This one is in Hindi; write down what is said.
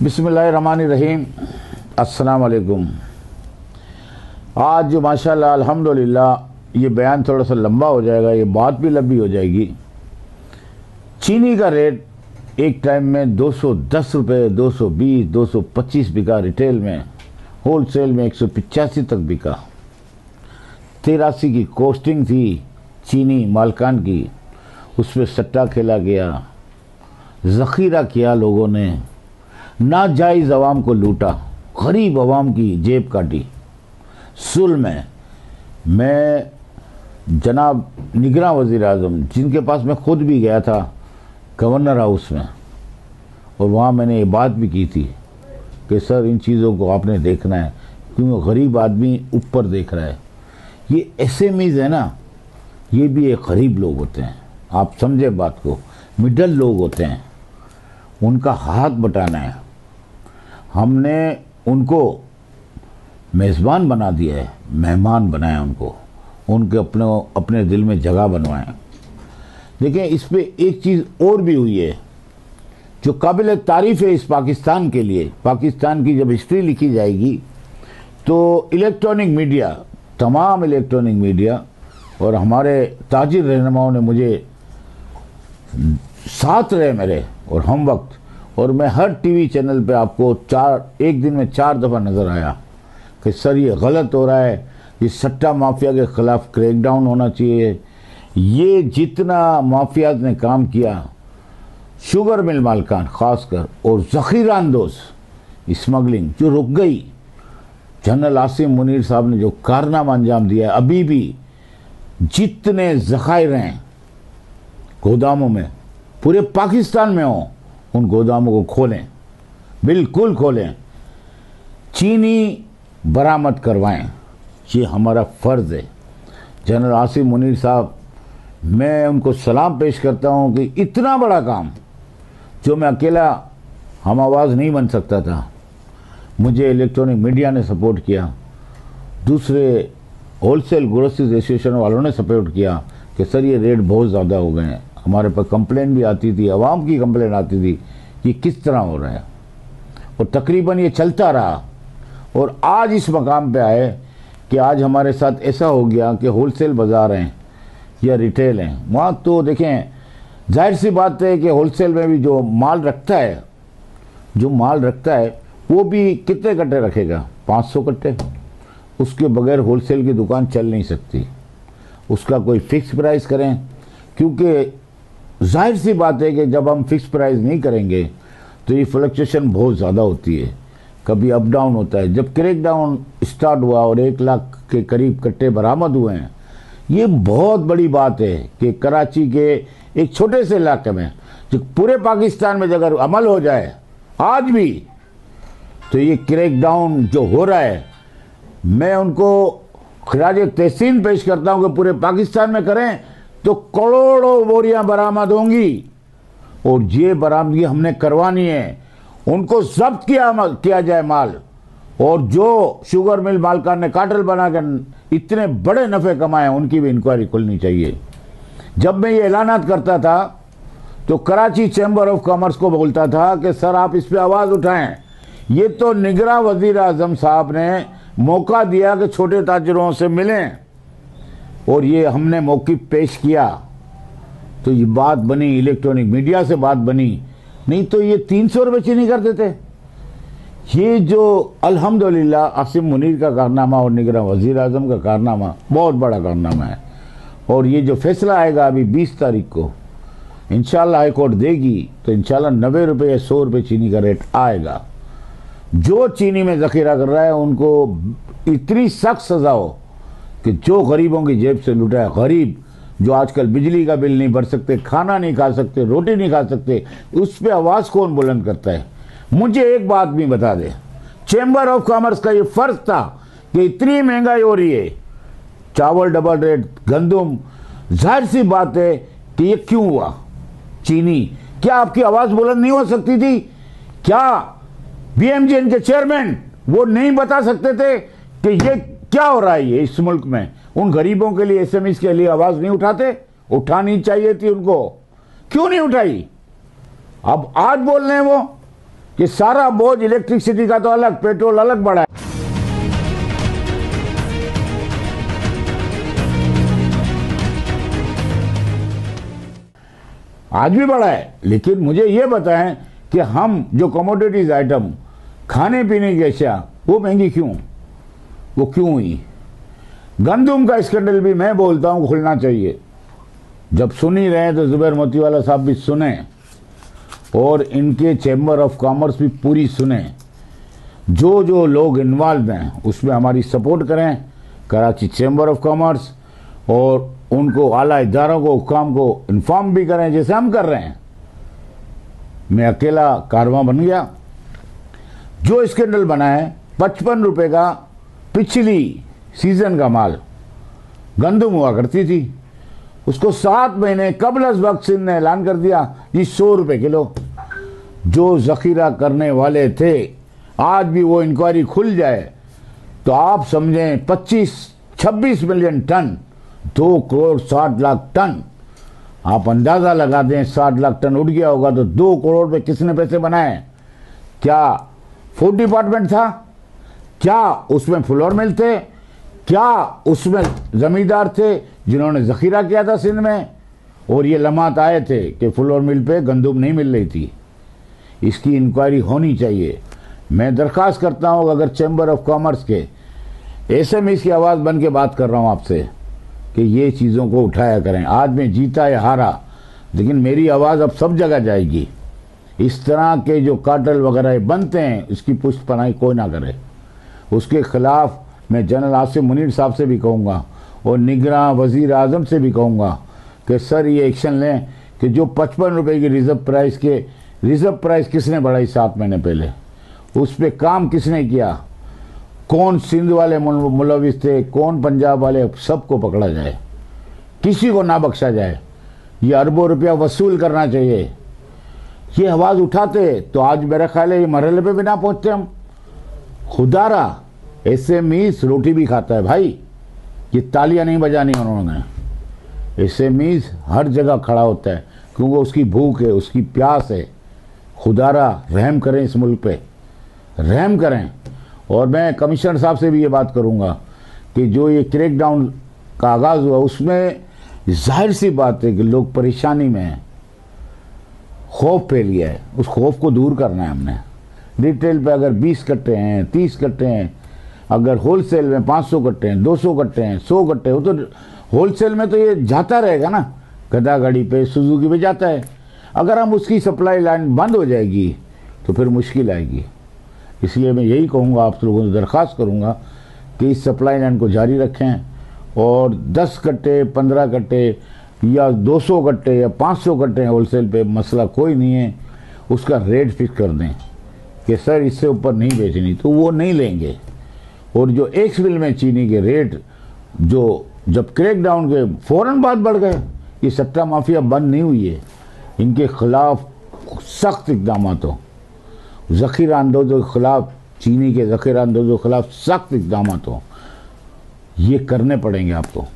बिस्मिल्लाहिर्रहमानिर्रहीम। अस्सलाम वालेकुम। आज माशाल्लाह अल्हम्दुलिल्लाह ये बयान थोड़ा सा लंबा हो जाएगा, ये बात भी लंबी हो जाएगी। चीनी का रेट एक टाइम में 210 रुपये, 220, 225 बिका रिटेल में, होलसेल में 185 तक बिका। 83 की कोस्टिंग थी चीनी मालकान की, उस पर सट्टा खेला गया, ज़ख़ीरा किया लोगों ने, नाजायज़ अवाम को लूटा, गरीब अवाम की जेब काटी। जुल्म है। मैं जनाब निगरान वज़ीर आज़म, जिनके पास मैं खुद भी गया था गवर्नर हाउस में, और वहाँ मैंने ये बात भी की थी कि सर इन चीज़ों को आपने देखना है, क्योंकि गरीब आदमी ऊपर देख रहा है। ये एसएमईज़ है ना, ये भी एक गरीब लोग होते हैं, आप समझे बात को, मिडल लोग होते हैं, उनका हाथ बटाना है। हमने उनको मेज़बान बना दिया है, मेहमान बनाया उनको, उनके अपने दिल में जगह बनवाएं। देखें, इस पे एक चीज़ और भी हुई है जो काबिल तारीफ़ है इस पाकिस्तान के लिए। पाकिस्तान की जब हिस्ट्री लिखी जाएगी तो इलेक्ट्रॉनिक मीडिया, तमाम इलेक्ट्रॉनिक मीडिया और हमारे ताजिर रहनुमाओं ने मुझे साथ रहे मेरे और हम वक्त, और मैं हर टीवी चैनल पे आपको एक दिन में 4 दफ़ा नज़र आया कि सर ये गलत हो रहा है, ये सट्टा माफिया के ख़िलाफ़ क्रैकडाउन होना चाहिए। ये जितना माफियाज ने काम किया, शुगर मिल मालकान ख़ासकर, और ज़ख़ीरा अंदोज़ स्मगलिंग जो रुक गई, जनरल आसिम मुनीर साहब ने जो कारनामा अंजाम दिया है, अभी भी जितने ज़ख़ायर हैं गोदामों में पूरे पाकिस्तान में हों, उन गोदामों को खोलें, बिल्कुल खोलें, चीनी बरामद करवाएं, ये हमारा फ़र्ज़ है। जनरल आसिम मुनीर साहब, मैं उनको सलाम पेश करता हूँ कि इतना बड़ा काम जो मैं अकेला हम आवाज़ नहीं बन सकता था, मुझे इलेक्ट्रॉनिक मीडिया ने सपोर्ट किया, दूसरे होलसेल ग्रोसरी एसोसिएशन वालों ने सपोर्ट किया कि सर ये रेट बहुत ज़्यादा हो गए हैं। हमारे पास कंप्लेन भी आती थी, आवाम की कंप्लेन आती थी कि किस तरह हो रहा है, और तकरीबन ये चलता रहा। और आज इस मकाम पे आए कि आज हमारे साथ ऐसा हो गया कि होलसेल बाज़ार हैं या रिटेल हैं, वहाँ तो देखें जाहिर सी बात है कि होलसेल में भी जो माल रखता है वो भी कितने कट्टे रखेगा, 500 कट्टे। उसके बगैर होलसेल की दुकान चल नहीं सकती, उसका कोई फिक्स प्राइस करें, क्योंकि जाहिर सी बात है कि जब हम फिक्स प्राइस नहीं करेंगे तो ये फ्लक्चुएशन बहुत ज़्यादा होती है, कभी अप डाउन होता है। जब क्रैकडाउन स्टार्ट हुआ और 1 लाख के करीब कट्टे बरामद हुए हैं, ये बहुत बड़ी बात है कि कराची के एक छोटे से इलाके में, जो पूरे पाकिस्तान में अगर अमल हो जाए आज भी, तो ये क्रैकडाउन जो हो रहा है, मैं उनको खराज तहसीन पेश करता हूँ कि पूरे पाकिस्तान में करें तो करोड़ों बोरियां बरामद होंगी, और ये बरामदगी हमने करवानी है। उनको जब्त किया जाए माल, और जो शुगर मिल मालकान ने कार्टेल बनाकर इतने बड़े नफ़े कमाए, उनकी भी इंक्वायरी खुलनी चाहिए। जब मैं ये ऐलानात करता था तो कराची चैम्बर ऑफ कॉमर्स को बोलता था कि सर आप इस पर आवाज़ उठाएं। ये तो निगरान वज़ीर आज़म साहब ने मौका दिया कि छोटे ताजरों से मिलें, और ये हमने मौक़िफ़ पेश किया तो ये बात बनी, इलेक्ट्रॉनिक मीडिया से बात बनी, नहीं तो ये 300 रुपये चीनी कर देते। ये जो अल्हम्दुलिल्लाह आसिम मुनीर का कारनामा और निगरान वज़ीर आज़म का कारनामा बहुत बड़ा कारनामा है, और ये जो फैसला आएगा अभी 20 तारीख को इंशाल्लाह हाई कोर्ट देगी, तो इंशाल्लाह 90 रुपये या 100 रुपये चीनी का रेट आएगा। जो चीनी में ज़ख़ीरा कर रहा है उनको इतनी सख्त सज़ा हो कि जो गरीबों की जेब से लुटा है, गरीब जो आजकल बिजली का बिल नहीं भर सकते, खाना नहीं खा सकते, रोटी नहीं खा सकते, उस पर आवाज़ कौन बुलंद करता है? मुझे एक बात भी बता दे, चैम्बर ऑफ कॉमर्स का ये फ़र्ज़ था कि इतनी महंगाई हो रही है, चावल डबल रेट, गंदम, जाहिर सी बात है कि ये क्यों हुआ? चीनी, क्या आपकी आवाज़ बुलंद नहीं हो सकती थी? क्या BMGN के चेयरमैन वो नहीं बता सकते थे कि ये क्या हो रहा है ये इस मुल्क में? उन गरीबों के लिए, SMEs के लिए आवाज़ नहीं उठाते? उठानी चाहिए थी उनको, क्यों नहीं उठाई? अब आज बोल रहे हैं वो कि सारा बोझ इलेक्ट्रिसिटी का तो अलग, पेट्रोल अलग बढ़ा है। आज भी बढ़ा है, लेकिन मुझे ये बताएं कि हम जो कमोडिटीज आइटम, खाने पीने की अशिया, वो महंगी क्यों, वो क्यों हुई? गंदुम का स्कैंडल भी मैं बोलता हूं खुलना चाहिए। जब सुन ही रहे हैं तो जुबैर मोतीवाला साहब भी सुने और इनके चैम्बर ऑफ कॉमर्स भी पूरी सुने। जो जो लोग इन्वॉल्व हैं उसमें हमारी सपोर्ट करें, कराची चैम्बर ऑफ कॉमर्स, और उनको आला इदारों को, हुक्काम को इन्फॉर्म भी करें जैसे हम कर रहे हैं। मैं अकेला कारवां बन गया। जो स्कैंडल बना है 55 रुपए का पिछली सीजन का माल गंदुम हुआ करती थी, उसको 7 महीने कबल अज़ वक्त सिंध ने ऐलान कर दिया जी 100 रुपए किलो। जो जखीरा करने वाले थे, आज भी वो इंक्वायरी खुल जाए तो आप समझें 25-26 million ton, 2 crore 60 lakh ton. आप अंदाजा लगा दें 60 लाख टन उठ गया होगा तो 2 करोड़ पे किसने पैसे बनाए? क्या फूड डिपार्टमेंट था? क्या उसमें फ्लोर मिल थे? क्या उसमें जमींदार थे जिन्होंने जखीरा किया था सिंध में? और ये लम्हात आए थे कि फ्लोर मिल पे गंदुम नहीं मिल रही थी। इसकी इंक्वायरी होनी चाहिए। मैं दरख्वास्त करता हूँ, अगर चैम्बर ऑफ कॉमर्स के एसएमईज की आवाज़ बन के बात कर रहा हूँ आपसे, कि ये चीज़ों को उठाया करें। आज मैं जीता या हारा, लेकिन मेरी आवाज़ अब सब जगह जाएगी। इस तरह के जो कार्टेल वगैरह बनते हैं, इसकी पुष्टपनाही कोई ना करे। उसके खिलाफ मैं जनरल आसिम मुनीर साहब से भी कहूँगा और निगरान वज़ीर आज़म से भी कहूँगा कि सर ये एक्शन लें कि जो 55 रुपए की रिज़र्व प्राइस किसने बढ़ाई 7 महीने पहले, उस पर काम किसने किया, कौन सिंध वाले मुलविस थे, कौन पंजाब वाले, सबको पकड़ा जाए, किसी को ना बख्शा जाए। ये अरबों रुपया वसूल करना चाहिए। ये आवाज़ उठाते तो आज मेरा ख्याल है ये मरहले पे भी ना पहुँचते हम। खुदारा एसएमईज रोटी भी खाता है भाई, ये तालियां नहीं बजानी उन्होंने। एसएमईज हर जगह खड़ा होता है क्योंकि उसकी भूख है, उसकी प्यास है। खुदारा रहम करें, इस मुल्क पे रहम करें। और मैं कमिश्नर साहब से भी ये बात करूंगा कि जो ये क्रैकडाउन का आगाज़ हुआ, उसमें जाहिर सी बात है कि लोग परेशानी में हैं, खौफ फैल गया है। उस खौफ को दूर करना है हमने। रिटेल पे अगर 20 कट्टे हैं, 30 कट्टे हैं, अगर होलसेल में 500 कट्टे हैं, 200 कट्टे हैं, 100 कट्टे हैं, वो तो होलसेल में तो ये जाता रहेगा ना, गदा गाड़ी पे, सुजुकी पे जाता है। अगर हम उसकी सप्लाई लाइन बंद हो जाएगी तो फिर मुश्किल आएगी। इसलिए मैं यही कहूँगा, आप लोगों से दरख्वास्त करूँगा कि इस सप्लाई लाइन को जारी रखें और 10 कट्टे, 15 कट्टे या 200 कट्टे या 500 कट्टे होलसेल पे, मसला कोई नहीं है, उसका रेट फिक्स कर दें कि सर इससे ऊपर नहीं बेचनी, तो वो नहीं लेंगे। और जो एक्स मिल में चीनी के रेट जो जब क्रैकडाउन के फ़ौरन बाद बढ़ गए, ये सट्टा माफिया बंद नहीं हुई है, इनके खिलाफ सख्त इक़दाम हो। ज़ख़ीरा अंदोज़ों के खिलाफ, चीनी के ज़ख़ीरा अंदोज़ों के खिलाफ सख्त इक़दाम हो, ये करने पड़ेंगे आपको।